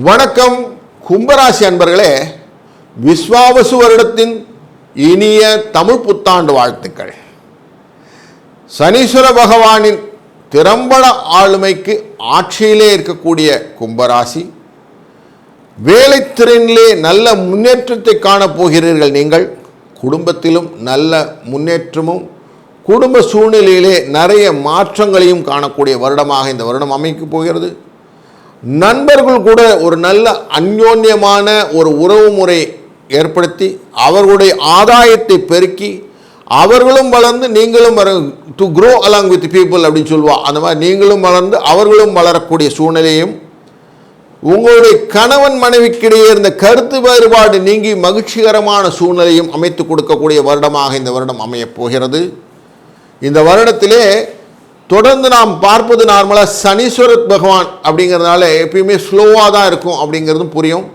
வணக்கம் கும்பராசி அன்பர்களே, விஸ்வாவசு வருடத்தின் இனிய தமிழ் புத்தாண்டு வாழ்த்துக்கள். சனீஸ்வர பகவானின் திறம்பட ஆளுமைக்கு ஆட்சியிலே இருக்கக்கூடிய கும்பராசி, வேலைத்திறனிலே நல்ல முன்னேற்றத்தை காணப்போகிறீர்கள். நீங்கள் குடும்பத்திலும் நல்ல முன்னேற்றமும் குடும்ப சூழ்நிலையிலே நிறைய மாற்றங்களையும் காணக்கூடிய வருடமாக இந்த வருடம் அமைக்கப் போகிறது. நண்பர்கள் கூட ஒரு நல்ல அந்யோன்யமான ஒரு உறவு முறை ஏற்படுத்தி அவர்களுடைய ஆதாயத்தை பெருக்கி அவர்களும் வளர்ந்து நீங்களும் to grow along with people அப்படின்னு சொல்லுவாள். அந்த மாதிரி நீங்களும் வளர்ந்து அவர்களும் வளரக்கூடிய சூழ்நிலையும், உங்களுடைய கணவன் மனைவிக்கிடையே இருந்த கருத்து வேறுபாடு நீங்கி மகிழ்ச்சிகரமான சூழ்நிலையும் அமைத்து கொடுக்கக்கூடிய வருடமாக இந்த வருடம் அமையப் போகிறது. இந்த வருடத்திலே தொடர்ந்து நாம் பார்ப்பது நார்மலாக சனீஸ்வர பகவான் அப்படிங்கிறதுனால எப்பயுமே ஸ்லோவாக தான் இருக்கும் அப்படிங்கிறதும் புரியும்.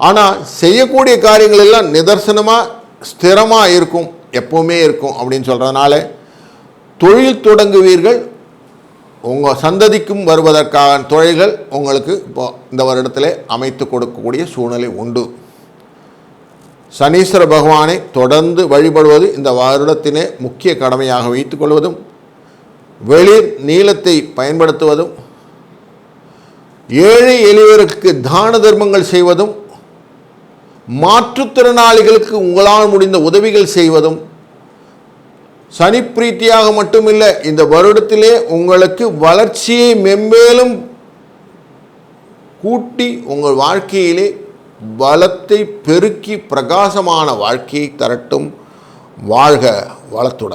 ஆனால் செய்யக்கூடிய காரியங்கள் எல்லாம் நிதர்சனமாக ஸ்திரமாக இருக்கும், எப்போவுமே இருக்கும் அப்படின்னு சொல்கிறதுனால தொழில் தொடங்குவீர்கள். உங்கள் சந்ததிக்கும் வருவதற்கான தொழில்கள் உங்களுக்கு இப்போ இந்த வருடத்தில் அமைத்து கொடுக்கக்கூடிய சூழ்நிலை உண்டு. சனீஸ்வர பகவானை தொடர்ந்து வழிபடுவது இந்த வருடத்திலே முக்கிய கடமையாக வைத்துக்கொள்வதும், வெளிர் நீளத்தை பயன்படுத்துவதும், ஏழை எளியவருக்கு தான தர்மங்கள் செய்வதும், மாற்றுத்திறனாளிகளுக்கு உங்களால் முடிந்த உதவிகள் செய்வதும் சனி பிரீத்தியாக மட்டுமில்லை, இந்த வருடத்திலே உங்களுக்கு வளர்ச்சியை மென்மேலும் கூட்டி உங்கள் வாழ்க்கையிலே பலத்தை பெருக்கி பிரகாசமான வாழ்க்கையை தரட்டும். வாழ்க வளத்துடன்.